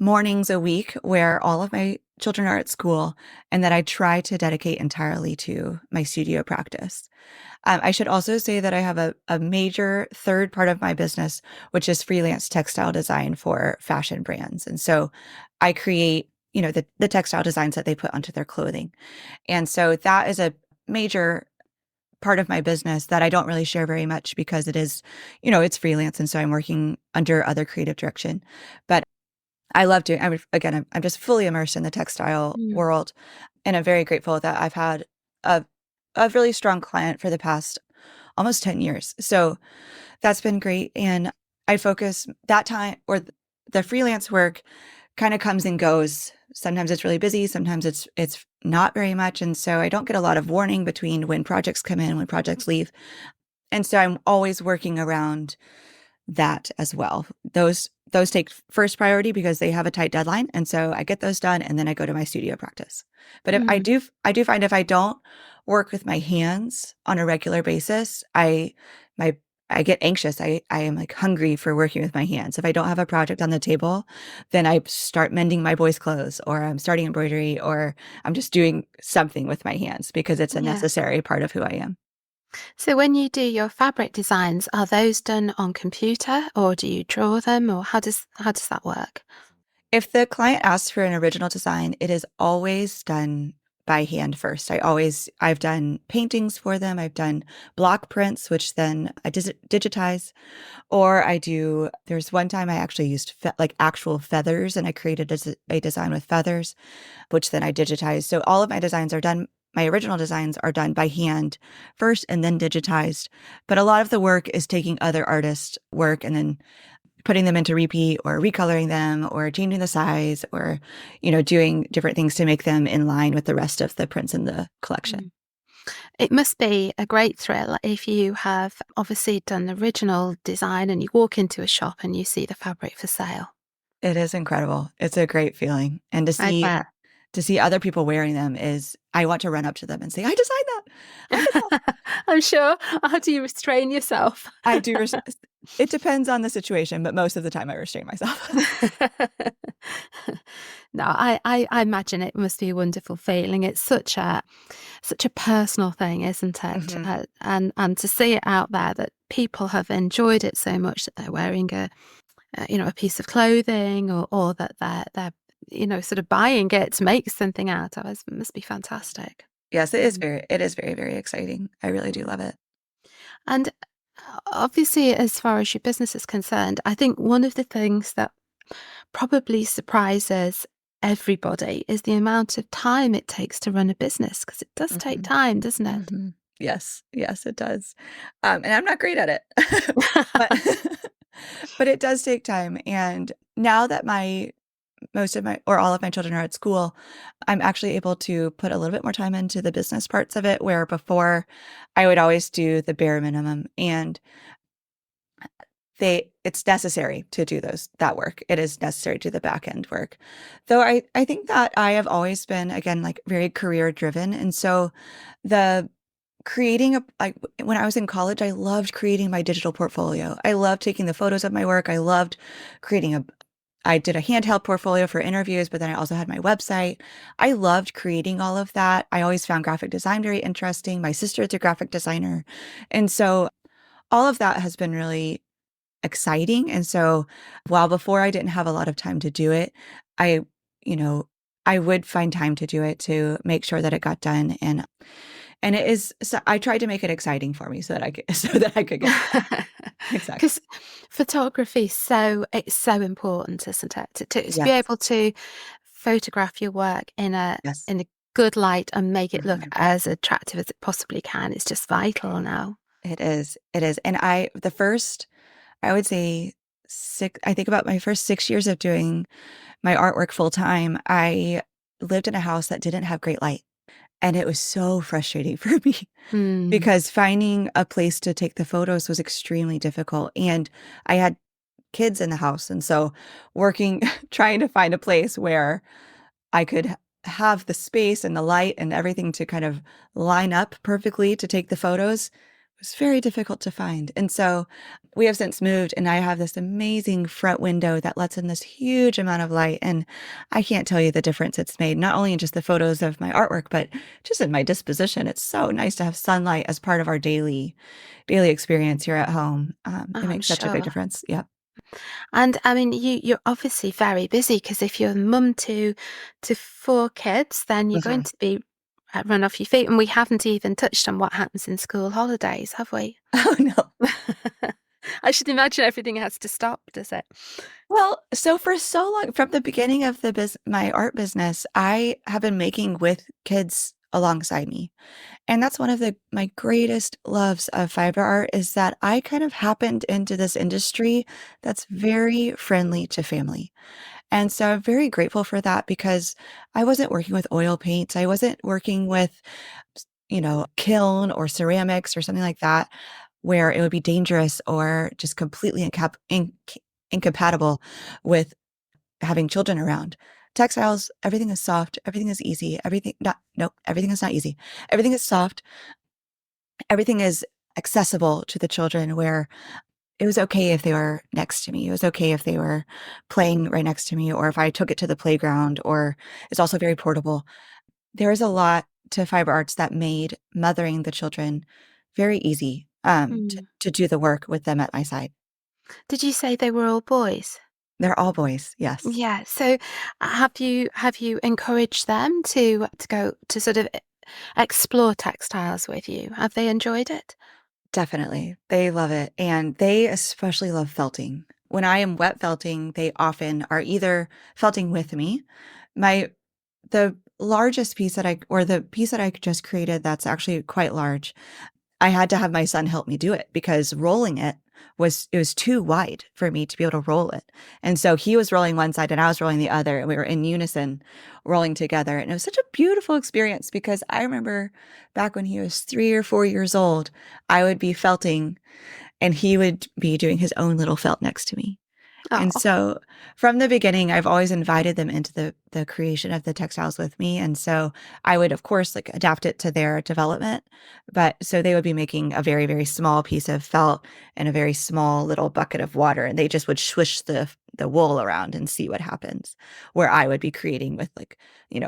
S3: mornings a week where all of my children are at school and that I try to dedicate entirely to my studio practice. I should also say that I have a major third part of my business, which is freelance textile design for fashion brands. And so I create, the textile designs that they put onto their clothing. And so that is a major part of my business that I don't really share very much because it is, it's freelance. And so I'm working under other creative direction. But I love doing, I'm just fully immersed in the textile
S2: Mm.
S3: world. And I'm very grateful that I've had a really strong client for the past almost 10 years. So that's been great. And I focus that time, or the freelance work kind of comes and goes. Sometimes it's really busy. Sometimes it's not very much. And so I don't get a lot of warning between when projects come in, when projects leave. And so I'm always working around that as well. Those take first priority because they have a tight deadline. And so I get those done and then I go to my studio practice. But if I do find if I don't work with my hands on a regular basis, I get anxious. I am like hungry for working with my hands. If I don't have a project on the table, then I start mending my boys' clothes, or I'm starting embroidery, or I'm just doing something with my hands because it's a
S2: Yeah.
S3: necessary part of who I am.
S2: So when you do your fabric designs, are those done on computer or do you draw them, or how does that work?
S3: If the client asks for an original design, it is always done by hand first. I've done paintings for them. I've done block prints, which then I digitize, or there's one time I actually used like actual feathers and I created a design with feathers, which then I digitized. So all of my original designs are done by hand first and then digitized. But a lot of the work is taking other artists' work and then putting them into repeat or recoloring them or changing the size or, doing different things to make them in line with the rest of the prints in the collection.
S2: It must be a great thrill if you have obviously done the original design and you walk into a shop and you see the fabric for sale.
S3: It is incredible. It's a great feeling. And
S2: I bet.
S3: to see other people wearing them I want to run up to them and say, I designed that. I did that.
S2: I'm sure. How do you restrain yourself?
S3: I do. It depends on the situation, but most of the time I restrain myself.
S2: No, I imagine it must be a wonderful feeling. It's such a personal thing, isn't it?
S3: Mhm.
S2: And to see it out there that people have enjoyed it so much that they're wearing a piece of clothing, or that they're sort of buying it to make something out of it must be fantastic.
S3: Yes,
S2: Mm.
S3: it is very, very exciting. I really do love it.
S2: And obviously, as far as your business is concerned, I think one of the things that probably surprises everybody is the amount of time it takes to run a business, because it does take
S3: Mhm.
S2: time, doesn't it?
S3: Mhm. Yes, yes, it does. And I'm not great at it, but but it does take time. And now that my most of my or all of my children are at school, I'm actually able to put a little bit more time into the business parts of it, where before I would always do the bare minimum. And it's necessary to do that work. It is necessary to do the back end work. Though I think that I have always been, again, like, very career driven. And so the creating like, when I was in college, I loved creating my digital portfolio. I loved taking the photos of my work. I loved creating I did a handheld portfolio for interviews, but then I also had my website. I loved creating all of that. I always found graphic design very interesting. My sister is a graphic designer. And so all of that has been really exciting. And so while before I didn't have a lot of time to do it, I, you know, I would find time to do it to make sure that it got done. And it is, so I tried to make it exciting for me so that I could so that I could get it done. Exactly.
S2: Because photography, it's so important, isn't it? To be
S3: Yes.
S2: able to photograph your work
S3: Yes.
S2: in a good light and make it look
S3: Mhm.
S2: as attractive as it possibly can is just vital now.
S3: It is. It is. And I would say I think about my first 6 years of doing my artwork full time. I lived in a house that didn't have great light. And it was so frustrating for me
S2: Mm.
S3: because finding a place to take the photos was extremely difficult. And I had kids in the house. And so working, trying to find a place where I could have the space and the light and everything to kind of line up perfectly to take the photos was very difficult to find. And so we have since moved, and I have this amazing front window that lets in this huge amount of light. And I can't tell you the difference it's made, not only in just the photos of my artwork, but just in my disposition. It's so nice to have sunlight as part of our daily experience here at home. It
S2: I'm
S3: makes such a big
S2: sure.
S3: difference. Yeah.
S2: And I mean, you're obviously very busy, because if you're a mum to four kids, then you're going
S3: Mhm.
S2: to be run off your feet. And we haven't even touched on what happens in school holidays, have we?
S3: Oh, no.
S2: I should imagine everything has to stop, does it?
S3: Well, so for so long, from the beginning of my art business, I have been making with kids alongside me. And that's one of my greatest loves of fiber art, is that I kind of happened into this industry that's very friendly to family. And so I'm very grateful for that, because I wasn't working with oil paints. I wasn't working with, kiln or ceramics or something like that, where it would be dangerous or just completely incompatible with having children around. Textiles, everything is soft, everything is easy, everything is not easy. Everything is soft, everything is accessible to the children, where it was okay if they were next to me. It was okay if they were playing right next to me, or if I took it to the playground, or it's also very portable. There is a lot to fiber arts that made mothering the children very easy,
S2: Mm.
S3: to do the work with them at my side.
S2: Did you say they were all boys?
S3: They're all boys, yes.
S2: Yeah. So have you encouraged them to go to sort of explore textiles with you? Have they enjoyed it?
S3: Definitely. They love it, and they especially love felting. When I am wet felting, they often are either felting with me. My the largest piece or the piece that I just created, that's actually quite large, I had to have my son help me do it, because rolling it was too wide for me to be able to roll it. And so he was rolling one side and I was rolling the other, and we were in unison rolling together. And it was such a beautiful experience, because I remember back when he was 3 or 4 years old, I would be felting and he would be doing his own little felt next to me. And
S2: Oh.
S3: so from the beginning, I've always invited them into the creation of the textiles with me. And so I would, of course, like, adapt it to their development. But so they would be making a very, very small piece of felt in a very small little bucket of water, and they just would swish the wool around and see what happens, where I would be creating with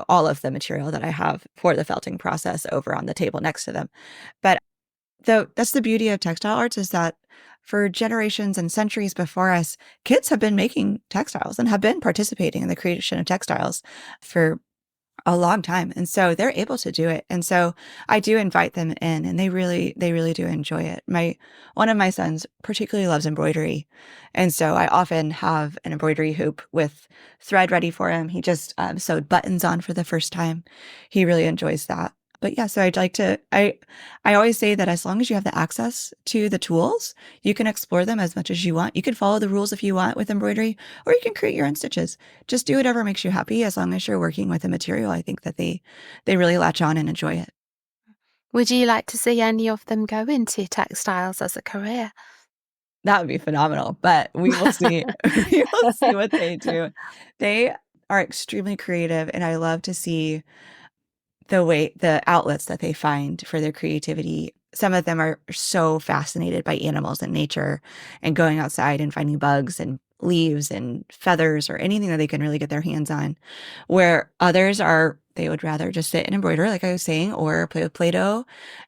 S3: all of the material that I have for the felting process over on the table next to them. But that's the beauty of textile arts, is that for generations and centuries before us, kids have been making textiles and have been participating in the creation of textiles for a long time. And so they're able to do it. And so I do invite them in, and they really do enjoy it. One of my sons particularly loves embroidery. And so I often have an embroidery hoop with thread ready for him. He just sewed buttons on for the first time. He really enjoys that. But yeah, so I always say that as long as you have the access to the tools, you can explore them as much as you want. You can follow the rules if you want with embroidery, or you can create your own stitches. Just do whatever makes you happy, as long as you're working with a material. I think that they really latch on and enjoy it.
S2: Would you like to see any of them go into textiles as a career?
S3: That would be phenomenal, but we will see. We will see what they do. They are extremely creative, and I love to see the outlets that they find for their creativity. Some of them are so fascinated by animals and nature and going outside and finding bugs and leaves and feathers or anything that they can really get their hands on, where others they would rather just sit and embroider, like I was saying, or play with Play-Doh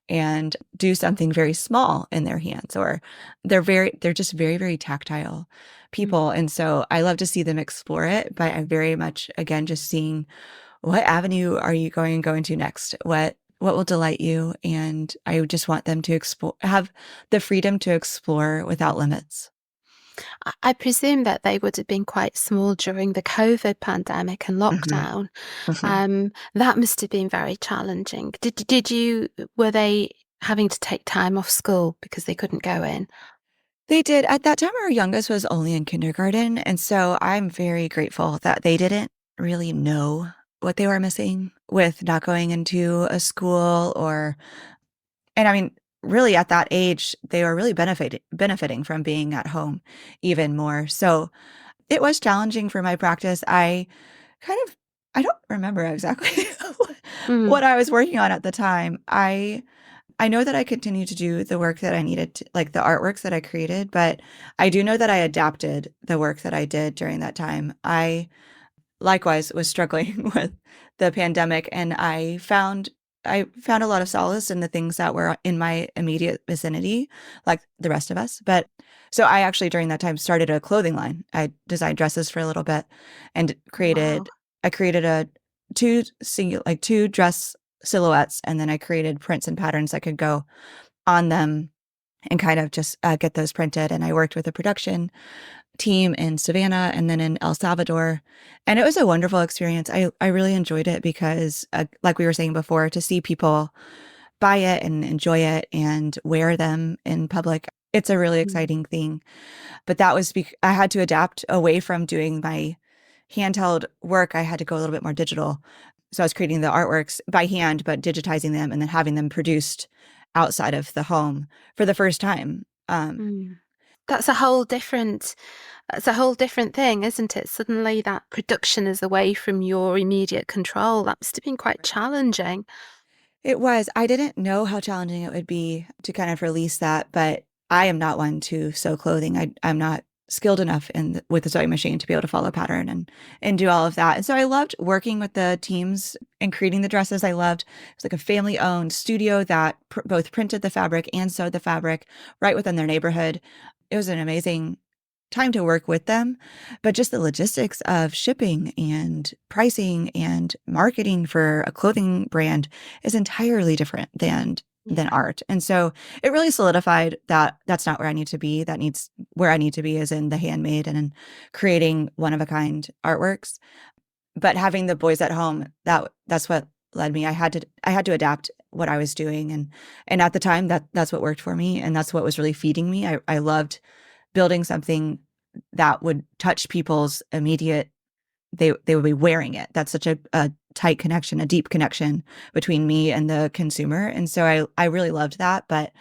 S3: and do something very small in their hands, or they're just very, very tactile people. And so I love to see them explore it, but I very much, again, just seeing what avenue are you going to next? What will delight you? And I just want them to have the freedom to explore without limits.
S2: I presume that they would have been quite small during the COVID pandemic and lockdown. That must have been very challenging. Were they having to take time off school because they couldn't go in?
S3: They did. At that time, our youngest was only in kindergarten. And so I'm very grateful that they didn't really know what they were missing with not going into a school and I mean, really at that age, they were really benefiting from being at home even more. So it was challenging for my practice. I don't remember exactly
S2: Mm.
S3: what I was working on at the time. I know that I continued to do the work that I needed to, like the artworks that I created, but I do know that I adapted the work that I did during that time. I likewise was struggling with the pandemic, and I found a lot of solace in the things that were in my immediate vicinity, like the rest of us. But so I actually during that time started a clothing line. I designed dresses for a little bit and
S2: Wow.
S3: I created two dress silhouettes, and then I created prints and patterns that could go on them and kind of just get those printed. And I worked with a production team in Savannah and then in El Salvador. And it was a wonderful experience. I really enjoyed it because, like we were saying before, to see people buy it and enjoy it and wear them in public, it's a really
S2: Mm.
S3: exciting thing. But I had to adapt away from doing my handheld work. I had to go a little bit more digital. So I was creating the artworks by hand, but digitizing them and then having them produced outside of the home for the first time.
S2: Mm. That's a whole different thing, isn't it? Suddenly that production is away from your immediate control. That must have been quite challenging.
S3: It was. I didn't know how challenging it would be to kind of release that, but I am not one to sew clothing. I'm not skilled enough with the sewing machine to be able to follow pattern and do all of that. And so I loved working with the teams and creating the dresses. It was like a family owned studio that both printed the fabric and sewed the fabric right within their neighborhood. It was an amazing time to work with them, but just the logistics of shipping and pricing and marketing for a clothing brand is entirely different than
S2: Yeah.
S3: art. And so it really solidified that that's not where I need to be. Where I need to be is in the handmade and in creating one of a kind artworks. But having the boys at home, that's what led me. I had to adapt what I was doing, and at the time that's what worked for me, and that's what was really feeding me. I loved building something that would touch people's immediate. They would be wearing it. That's such a tight connection, a deep connection between me and the consumer. And so I really loved that, but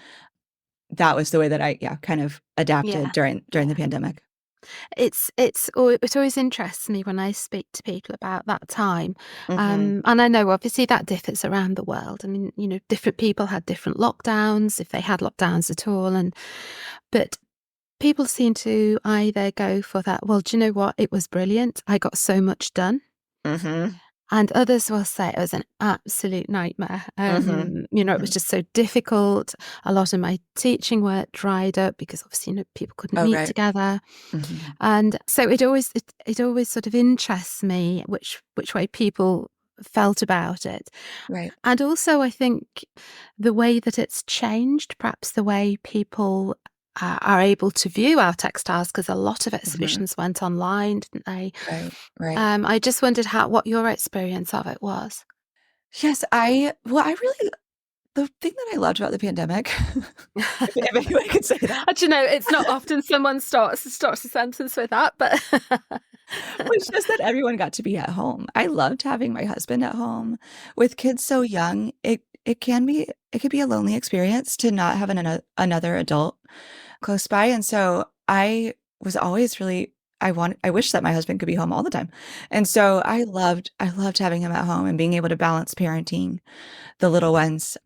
S3: that was the way that I kind of adapted
S2: Yeah.
S3: during the
S2: Yeah.
S3: pandemic.
S2: It always interests me when I speak to people about that time.
S3: Hmm.
S2: And I know obviously that differs around the world. I mean, different people had different lockdowns, if they had lockdowns at all. But people seem to either go for that, well, do you know what? It was brilliant. I got so much done.
S3: Mhm.
S2: And others will say it was an absolute nightmare.
S3: Mhm.
S2: It was
S3: Mhm.
S2: just so difficult. A lot of my teaching work dried up because obviously, people couldn't
S3: Oh,
S2: meet
S3: right.
S2: together.
S3: Mhm.
S2: And so it always sort of interests me which way people felt about it.
S3: Right.
S2: And also, I think the way that it's changed, perhaps the way people are able to view our textiles, because a lot of
S3: Mhm.
S2: exhibitions went online, didn't they?
S3: Right. Right.
S2: I just wondered what your experience of it was.
S3: Yes, I really the thing that I loved about the pandemic, if anyone could say that,
S2: Do you know, it's not often someone starts a sentence with that, but
S3: was just that everyone got to be at home. I loved having my husband at home. With kids so young, it could be a lonely experience to not have another adult close by, and so I was always really I wish that my husband could be home all the time. And so I loved having him at home and being able to balance parenting the little ones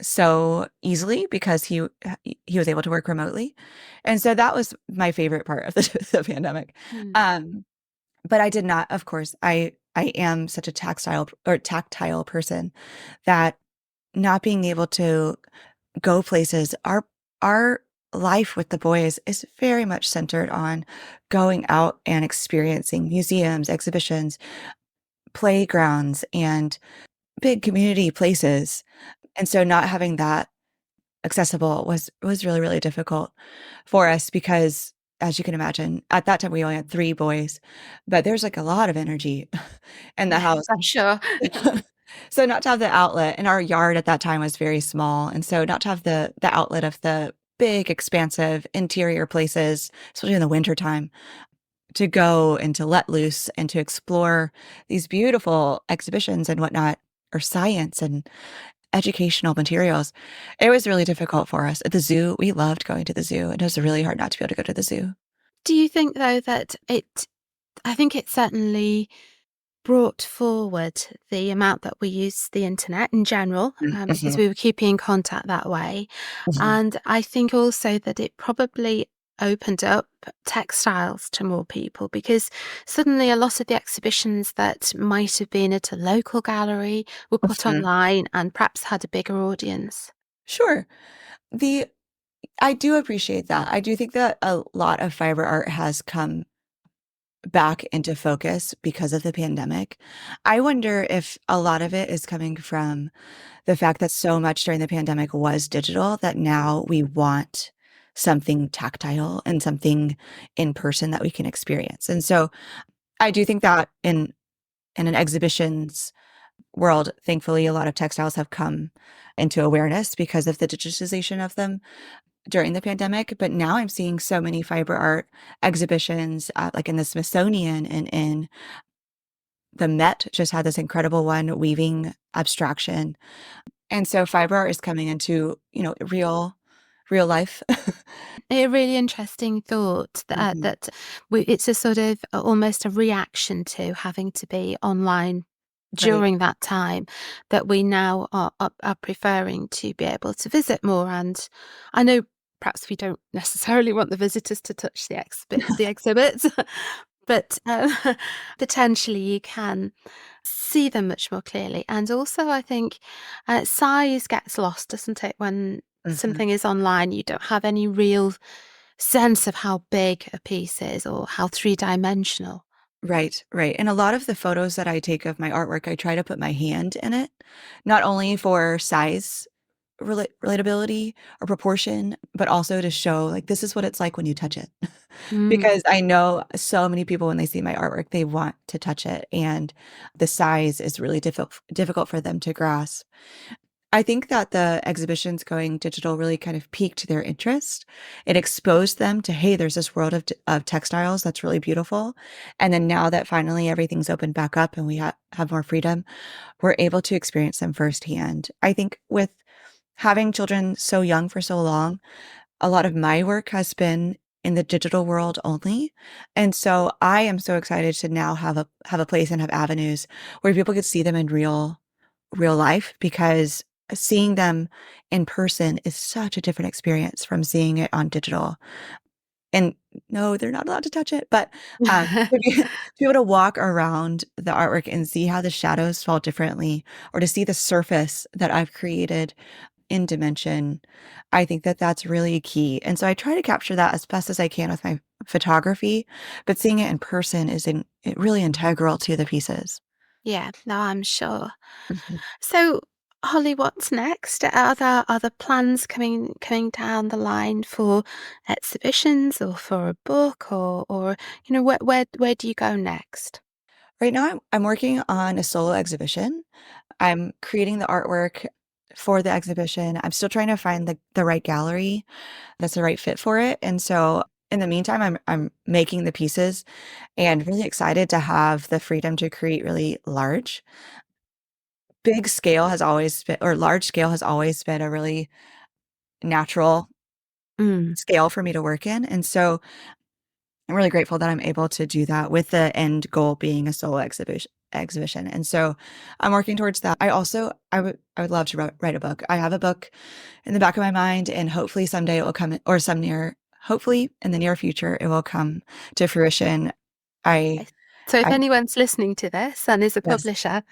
S3: so easily because he was able to work remotely. And so that was my favorite part of the pandemic.
S2: Hmm.
S3: Um, but I did not, of course, I am such a tactile person that not being able to go places, our life with the boys is very much centered on going out and experiencing museums, exhibitions, playgrounds, and big community places. And so not having that accessible was really, really difficult for us because, as you can imagine, at that time, we only had 3 boys, but there's, like, a lot of energy in the
S2: Yes,
S3: house.
S2: I'm sure.
S3: So not to have the outlet and our yard at that time was very small, and so not to have the outlet of the big, expansive interior places, especially in the wintertime, to go and to let loose and to explore these beautiful exhibitions and whatnot, or science and educational materials. It was really difficult for us. At the zoo, we loved going to the zoo, and it was really hard not to be able to go to the zoo.
S2: Do you think, though, that I think it certainly brought forward the amount that we use the internet in general, because
S3: Mhm,
S2: we were keeping in contact that way.
S3: mhm.
S2: And I think also that it probably opened up textiles to more people because suddenly a lot of the exhibitions that might have been at a local gallery were put
S3: Mhm.
S2: online and perhaps had a bigger audience.
S3: Sure. The I do appreciate that. I do think that a lot of fiber art has come back into focus because of the pandemic. I wonder if a lot of it is coming from the fact that so much during the pandemic was digital that now we want something tactile and something in person that we can experience. And so I do think that in an exhibitions world, thankfully, a lot of textiles have come into awareness because of the digitization of them during the pandemic. But now I'm seeing so many fiber art exhibitions, like in the Smithsonian and in the Met just had this incredible one weaving abstraction. And so fiber art is coming into, real life.
S2: A really interesting thought
S3: Mhm.
S2: it's a sort of almost a reaction to having to be online
S3: Right.
S2: during that time that we now are preferring to be able to visit more. And I know perhaps we don't necessarily want the visitors to touch the exhibits, but potentially you can see them much more clearly. And also, I think size gets lost, doesn't it, when
S3: Mhm.
S2: something is online? You don't have any real sense of how big a piece is or how three-dimensional.
S3: Right, right. And a lot of the photos that I take of my artwork, I try to put my hand in it, not only for size relatability or proportion, but also to show like this is what it's like when you touch it.
S2: Mm.
S3: Because I know so many people when they see my artwork, they want to touch it, and the size is really difficult for them to grasp. I think that the exhibitions going digital really kind of piqued their interest. It exposed them to, hey, there's this world of textiles that's really beautiful. And then now that finally everything's opened back up and we have more freedom, we're able to experience them firsthand. I think with having children so young for so long, a lot of my work has been in the digital world only. And so I am so excited to now have a place and have avenues where people could see them in real life because seeing them in person is such a different experience from seeing it on digital. and no, they're not allowed to touch it, but to be able to walk around the artwork and see how the shadows fall differently, or to see the surface that I've created in dimension, I think that that's really key. And so I try to capture that as best as I can with my photography, but seeing it in person is really integral to the pieces.
S2: Yeah, no, I'm sure.
S3: Mhm.
S2: So, Holly, what's next? Are there other plans coming down the line for exhibitions or for a book, or where do you go next?
S3: Right now, I'm working on a solo exhibition. I'm creating the artwork for the exhibition. I'm still trying to find the right gallery that's the right fit for it. And so in the meantime, I'm making the pieces and really excited to have the freedom to create really big scale has always been, or large scale has always been a really natural
S2: Mm.
S3: scale for me to work in. And so I'm really grateful that I'm able to do that with the end goal being a solo exhibition. And so I'm working towards that. I would love to write a book. I have a book in the back of my mind, and hopefully someday it will come, hopefully in the near future, it will come to fruition. I,
S2: Okay. So, if
S3: I,
S2: anyone's listening to this and is a
S3: yes,
S2: publisher,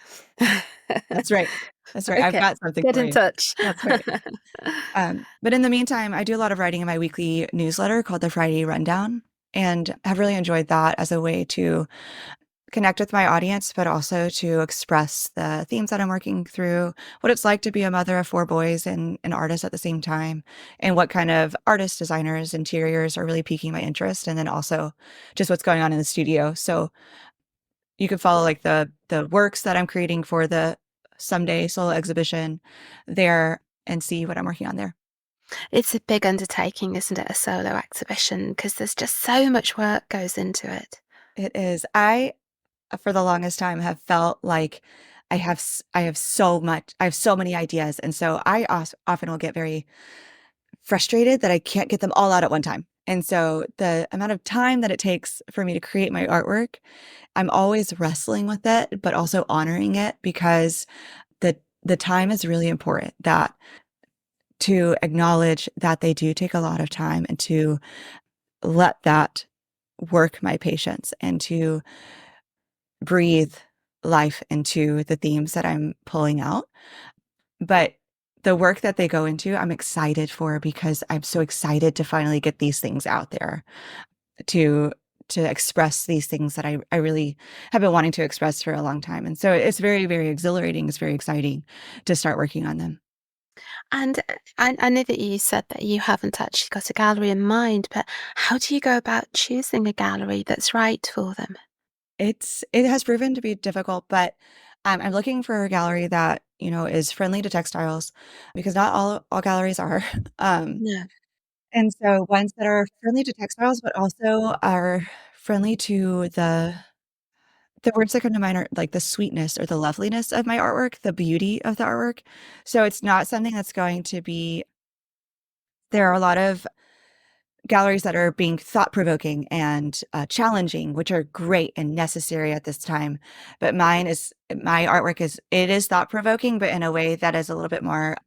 S3: that's right. That's right. I've
S2: okay,
S3: got something
S2: get
S3: for
S2: in
S3: you.
S2: touch.
S3: That's right. But in the meantime, I do a lot of writing in my weekly newsletter called the Friday Rundown, and have really enjoyed that as a way to connect with my audience, but also to express the themes that I'm working through, what it's like to be a mother of 4 boys and an artist at the same time, and what kind of artists, designers, interiors are really piquing my interest, and then also just what's going on in the studio. So you can follow like the works that I'm creating for the someday solo exhibition there and see what I'm working on there.
S2: It's a big undertaking, isn't it? A solo exhibition, because there's just so much work goes into it.
S3: It is. I, for the longest time, have felt like I have I have so many ideas, and so often will get very frustrated that I can't get them all out at one time. And so the amount of time that it takes for me to create my artwork, I'm always wrestling with it, but also honoring it, because the time is really important, that to acknowledge that they do take a lot of time, and to let that work my patience, and to breathe life into the themes that I'm pulling out. But the work that they go into, I'm excited for, because I'm so excited to finally get these things out there, to express these things that I really have been wanting to express for a long time. And so it's very, very exhilarating. It's very exciting to start working on them.
S2: And I know that you said that you haven't actually got a gallery in mind, but how do you go about choosing a gallery that's right for them?
S3: It has proven to be difficult, but I'm looking for a gallery that, is friendly to textiles, because not all galleries are. Um,
S2: No.
S3: and so ones that are friendly to textiles, but also are friendly to the words that come to mind are like the sweetness or the loveliness of my artwork, the beauty of the artwork. So it's not something that's going to be, there are a lot of galleries that are being thought provoking and challenging, which are great and necessary at this time. But my artwork it is thought provoking, but in a way that is a little bit more uh,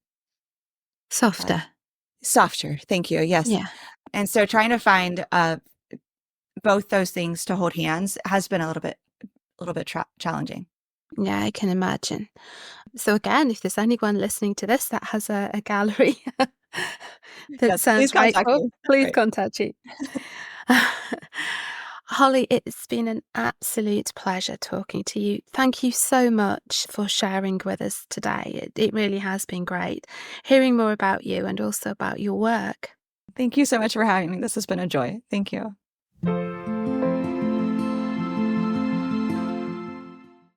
S2: Softer.
S3: softer. Thank you. Yes.
S2: Yeah.
S3: And so trying to find both those things to hold hands has been a little bit challenging.
S2: Yeah, I can imagine. So again, if there's anyone listening to this that has a gallery that
S3: Yes. Please
S2: sounds right
S3: contact
S2: for,
S3: me. That's
S2: please
S3: right.
S2: contact you. Holly, it's been an absolute pleasure talking to you. Thank you so much for sharing with us today. It really has been great hearing more about you and also about your work.
S3: Thank you so much for having me. This has been a joy. Thank you.